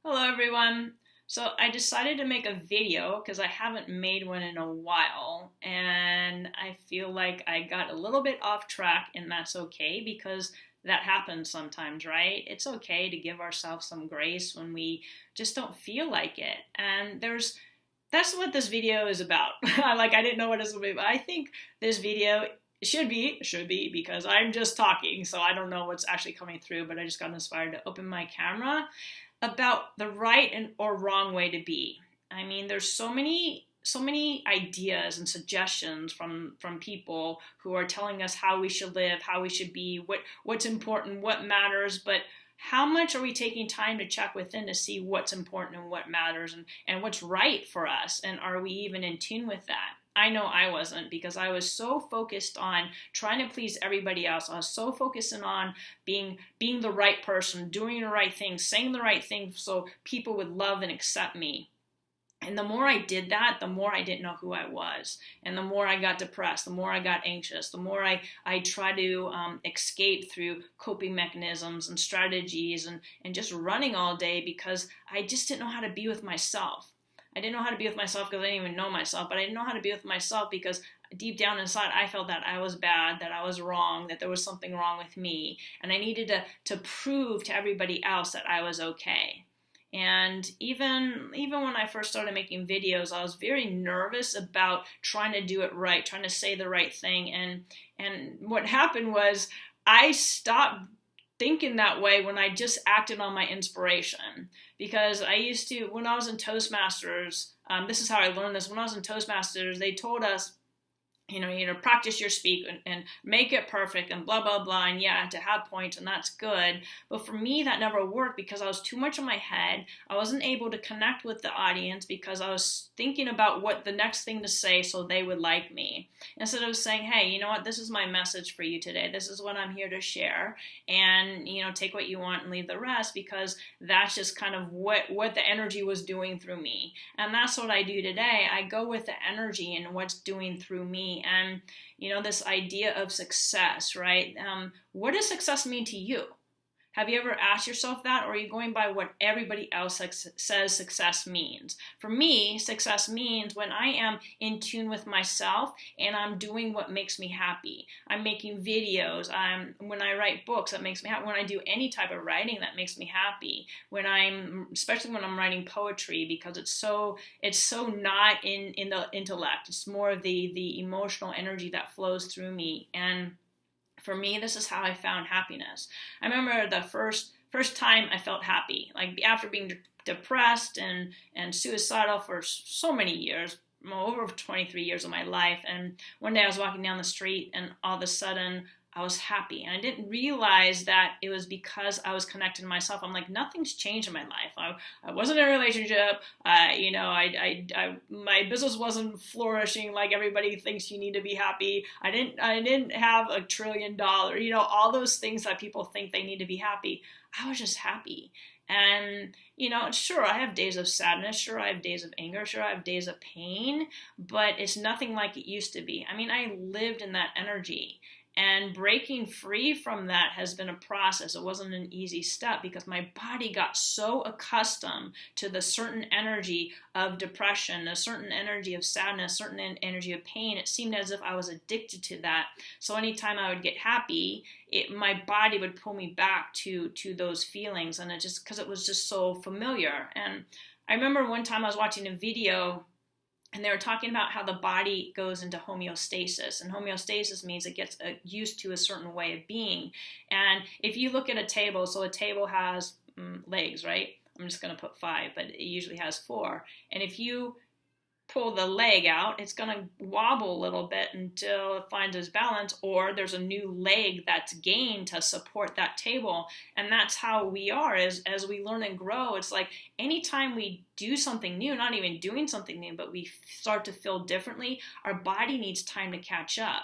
Hello everyone. So I decided to make a video because I haven't made one in a while and I feel like I got a little bit off track, and that's okay because that happens sometimes, right? It's okay to give ourselves some grace when we just don't feel like it. And that's what this video is about. I didn't know what it was going to be, but I think this video should be because I'm just talking, so I don't know what's actually coming through, but I just got inspired to open my camera about the right and or wrong way to be. I mean, there's so many ideas and suggestions from people who are telling us how we should live, how we should be, what's important, what matters, but how much are we taking time to check within to see what's important and what matters and what's right for us? And are we even in tune with that? I know I wasn't, because I was so focused on trying to please everybody else. I was so focused on being the right person, doing the right thing, saying the right thing so people would love and accept me. And the more I did that, the more I didn't know who I was. And the more I got depressed, the more I got anxious, the more I tried to escape through coping mechanisms and strategies and just running all day because I just didn't know how to be with myself. I didn't know how to be with myself because I didn't even know myself, but I didn't know how to be with myself because deep down inside I felt that I was bad, that I was wrong, that there was something wrong with me, and I needed to prove to everybody else that I was okay. And even when I first started making videos, I was very nervous about trying to do it right, trying to say the right thing. And what happened was I stopped thinking that way when I just acted on my inspiration. Because I used to, when I was in Toastmasters, this is how I learned this. When I was in Toastmasters, they told us, practice your speak and make it perfect and blah, blah, blah. And yeah, to have points, and that's good. But for me, that never worked because I was too much in my head. I wasn't able to connect with the audience because I was thinking about what the next thing to say so they would like me. Instead of saying, hey, you know what, this is my message for you today. This is what I'm here to share. And, take what you want and leave the rest, because that's just kind of what the energy was doing through me. And that's what I do today. I go with the energy and what's doing through me. And this idea of success, right? What does success mean to you? Have you ever asked yourself that, or are you going by what everybody else says success means? For me, success means when I am in tune with myself and I'm doing what makes me happy. I'm making videos. When I write books, that makes me happy. When I do any type of writing, that makes me happy. Especially when I'm writing poetry, because it's so not in the intellect. It's more of the emotional energy that flows through me. And for me, this is how I found happiness. I remember the first time I felt happy, like after being depressed and suicidal for so many years, over 23 years of my life. And one day I was walking down the street and all of a sudden I was happy. And I didn't realize that it was because I was connected to myself. I'm like, nothing's changed in my life. I wasn't in a relationship. My business wasn't flourishing like everybody thinks you need to be happy. I didn't have $1 trillion, all those things that people think they need to be happy. I was just happy. And, sure, I have days of sadness. Sure, I have days of anger. Sure, I have days of pain. But it's nothing like it used to be. I mean, I lived in that energy. And breaking free from that has been a process. It wasn't an easy step because my body got so accustomed to the certain energy of depression, a certain energy of sadness, a certain energy of pain. It seemed as if I was addicted to that. So anytime I would get happy, my body would pull me back to those feelings. And because it was just so familiar. And I remember one time I was watching a video and they were talking about how the body goes into homeostasis. And homeostasis means it gets used to a certain way of being. And if you look at a table, so a table has legs, right? I'm just going to put 5, but it usually has 4. And if you pull the leg out, it's going to wobble a little bit until it finds its balance, or there's a new leg that's gained to support that table. And that's how we are as we learn and grow. It's like anytime we do something new, not even doing something new, but we start to feel differently, our body needs time to catch up.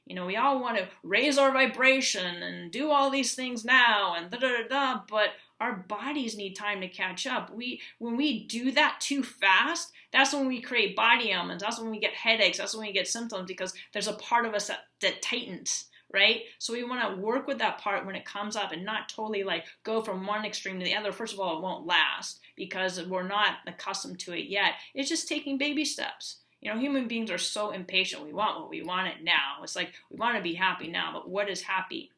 We all want to raise our vibration and do all these things now and da-da-da-da, but our bodies need time to catch up. When we do that too fast, that's when we create body ailments. That's when we get headaches. That's when we get symptoms, because there's a part of us that tightens, right? So we want to work with that part when it comes up and not totally like go from one extreme to the other. First of all, it won't last because we're not accustomed to it yet. It's just taking baby steps. Human beings are so impatient. We want what we want it now. It's like we want to be happy now, but what is happy?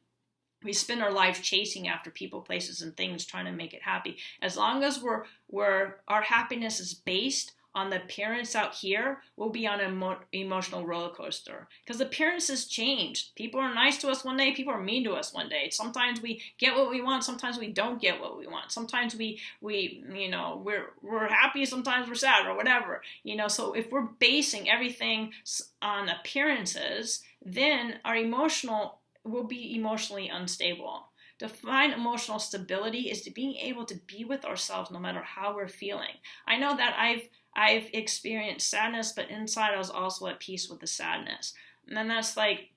We spend our lives chasing after people, places, and things, trying to make it happy. As long as our happiness is based on the appearance out here, we'll be on an emotional roller coaster because appearances change. People are nice to us one day, people are mean to us one day. Sometimes we get what we want, sometimes we don't get what we want. Sometimes we're happy, sometimes we're sad or whatever. So if we're basing everything on appearances, then we'll be emotionally unstable. To find emotional stability is to being able to be with ourselves no matter how we're feeling. I know that I've experienced sadness, but inside I was also at peace with the sadness. And then that's like,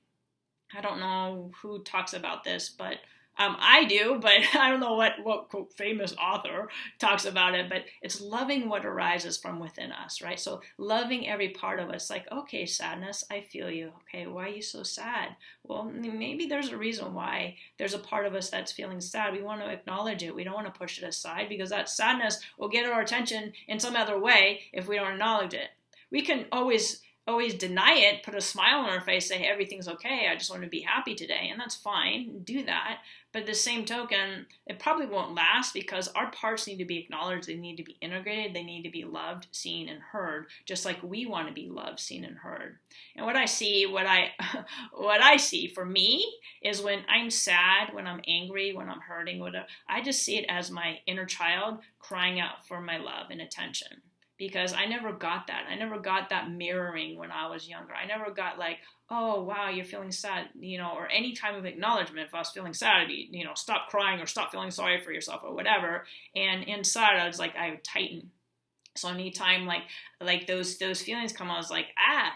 I don't know who talks about this, but I do, but I don't know what quote, famous author talks about it, but it's loving what arises from within us, right? So loving every part of us, like, okay, sadness, I feel you. Okay, why are you so sad? Well, maybe there's a reason why there's a part of us that's feeling sad. We want to acknowledge it. We don't want to push it aside because that sadness will get our attention in some other way if we don't acknowledge it. We can always deny it, put a smile on our face, say, hey, everything's okay, I just want to be happy today, and that's fine, do that. But at the same token, it probably won't last because our parts need to be acknowledged, they need to be integrated, they need to be loved, seen, and heard, just like we want to be loved, seen, and heard. And what I see for me is when I'm sad, when I'm angry, when I'm hurting, whatever, I just see it as my inner child crying out for my love and attention. Because I never got that. I never got that mirroring when I was younger. I never got like, oh, wow, you're feeling sad, or any kind of acknowledgement. If I was feeling sad, I'd be, stop crying or stop feeling sorry for yourself or whatever. And inside, I was like, I would tighten. So anytime like those feelings come, I was like, I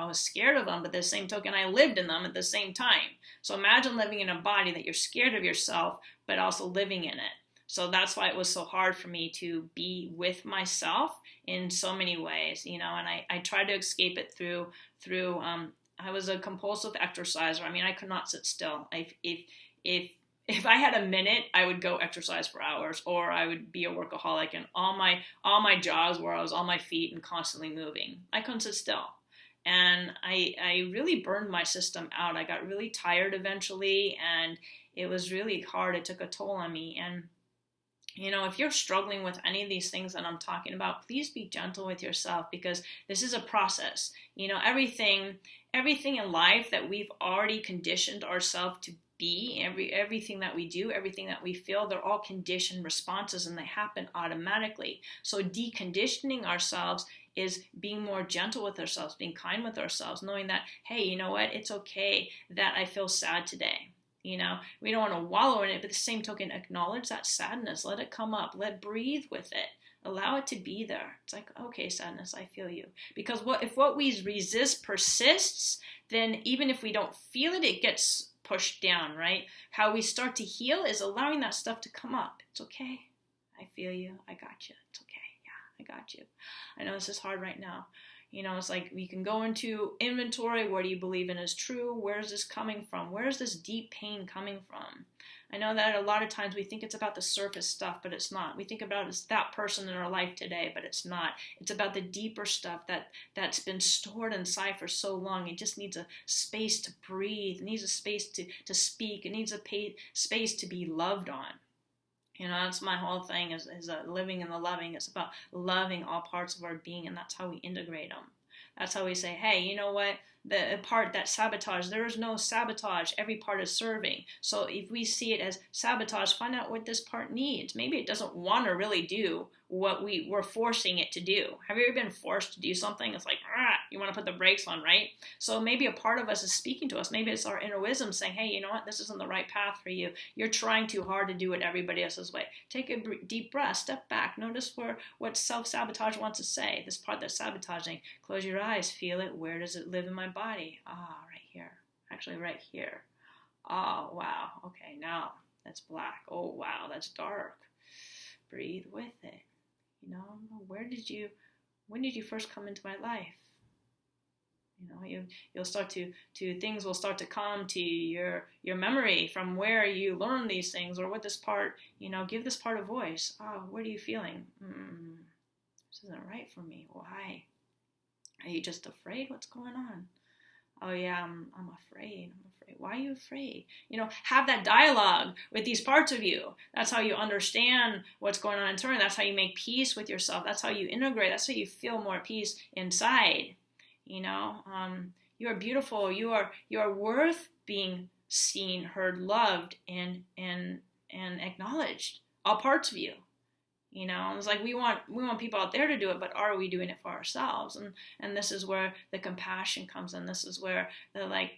was scared of them, but the same token, I lived in them at the same time. So imagine living in a body that you're scared of yourself, but also living in it. So that's why it was so hard for me to be with myself in so many ways, and I tried to escape it through I was a compulsive exerciser. I mean, I could not sit still. If I had a minute, I would go exercise for hours, or I would be a workaholic, and all my jobs were I was on my feet and constantly moving. I couldn't sit still. And I really burned my system out. I got really tired eventually, and it was really hard. It took a toll on me. And if you're struggling with any of these things that I'm talking about, please be gentle with yourself because this is a process. Everything in life that we've already conditioned ourselves to be, everything that we do, everything that we feel, they're all conditioned responses and they happen automatically. So deconditioning ourselves is being more gentle with ourselves, being kind with ourselves, knowing that, hey, you know what? It's okay that I feel sad today. We don't want to wallow in it, but at the same token, acknowledge that sadness. Let it come up. Breathe with it. Allow it to be there. It's like, okay, sadness, I feel you. Because if what we resist persists, then even if we don't feel it, it gets pushed down, right? How we start to heal is allowing that stuff to come up. It's okay. I feel you. I got you. It's okay. Yeah, I got you. I know this is hard right now. It's like we can go into inventory. What do you believe in is true? Where is this coming from? Where is this deep pain coming from? I know that a lot of times we think it's about the surface stuff, but it's not. We think about it's that person in our life today, but it's not. It's about the deeper stuff that's been stored inside for so long. It just needs a space to breathe. It needs a space to speak. It needs a space to be loved on. That's my whole thing is living in the loving. It's about loving all parts of our being, and that's how we integrate them. That's how we say, hey, you know what? The part that sabotage, there is no sabotage. Every part is serving. So if we see it as sabotage, find out what this part needs. Maybe it doesn't want to really do what we're forcing it to do. Have you ever been forced to do something? It's like, you want to put the brakes on, right? So maybe a part of us is speaking to us. Maybe it's our inner wisdom saying, hey, you know what? This isn't the right path for you. You're trying too hard to do it everybody else's way. Take a deep breath, step back. Notice what self-sabotage wants to say. This part that's sabotaging. Close your eyes, feel it. Where does it live in my body? Right here. Actually, right here. Oh, wow. Okay, now that's black. Oh, wow, that's dark. Breathe with it. When did you first come into my life? You'll start to things will start to come to your memory from where you learned these things, or what this part, give this part a voice. Oh, what are you feeling? This isn't right for me. Why? Are you just afraid? What's going on? Oh yeah, I'm afraid. Why are you afraid? Have that dialogue with these parts of you. That's how you understand what's going on internally. That's how you make peace with yourself. That's how you integrate. That's how you feel more peace inside. You are beautiful. You are worth being seen, heard, loved, and acknowledged. All parts of you. It's like we want people out there to do it, but are we doing it for ourselves? And this is where the compassion comes in. This is where the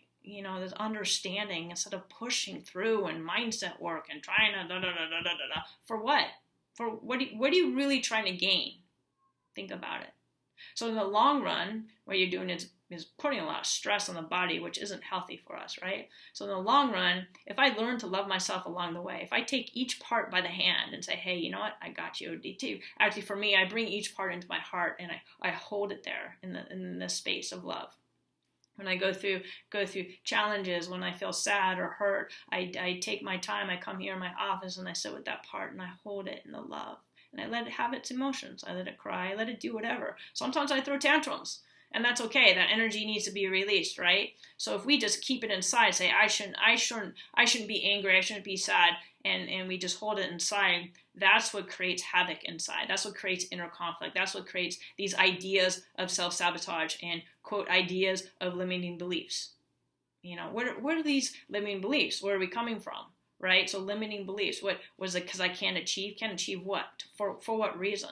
this understanding, instead of pushing through and mindset work and trying to for what? For what are you really trying to gain? Think about it. So in the long run, what you're doing is putting a lot of stress on the body, which isn't healthy for us, right? So in the long run, if I learn to love myself along the way, if I take each part by the hand and say, hey, you know what, I got you, D2. Actually, for me, I bring each part into my heart and I hold it there in the space of love. When I go through challenges, when I feel sad or hurt, I take my time, I come here in my office and I sit with that part and I hold it in the love. And I let it have its emotions. I let it cry, I let it do whatever. Sometimes I throw tantrums. And that's okay. That energy needs to be released, right? So if we just keep it inside, say I shouldn't be angry, I shouldn't be sad, and we just hold it inside, that's what creates havoc inside. That's what creates inner conflict. That's what creates these ideas of self-sabotage and, quote, ideas of limiting beliefs. What are these limiting beliefs? Where are we coming from? Right? So limiting beliefs. What was it? Because I can't achieve what? For what reason?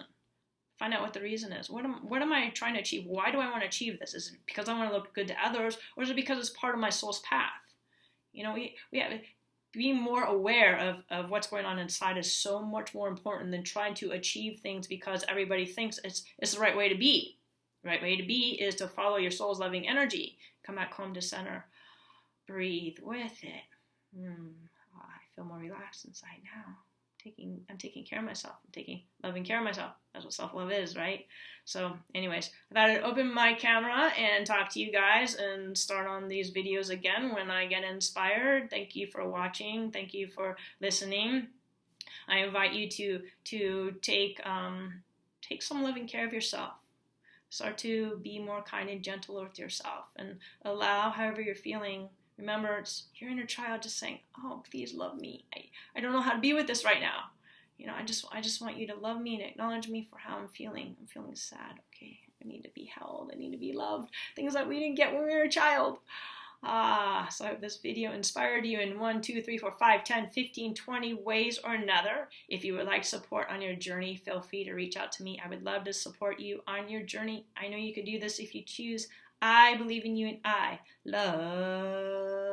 Find out what the reason is. What am I trying to achieve? Why do I want to achieve this? Is it because I want to look good to others, or is it because it's part of my soul's path? We have being more aware of what's going on inside is so much more important than trying to achieve things because everybody thinks it's the right way to be. The right way to be is to follow your soul's loving energy. Come back home to center. Breathe with it. I feel more relaxed inside now. I'm taking care of myself. I'm loving care of myself. That's what self-love is, right? So anyways, I thought I'd open my camera and talk to you guys and start on these videos again when I get inspired. Thank you for watching. Thank you for listening. I invite you to take some loving care of yourself. Start to be more kind and gentle with yourself and allow however you're feeling. Remember, it's your inner child just saying, oh, please love me. I don't know how to be with this right now. I just want you to love me and acknowledge me for how I'm feeling. I'm feeling sad. Okay, I need to be held. I need to be loved. Things that we didn't get when we were a child. So I hope this video inspired you in 1, 2, 3, 4, 5, 10, 15, 20 ways or another. If you would like support on your journey, feel free to reach out to me. I would love to support you on your journey. I know you could do this if you choose. I believe in you and I love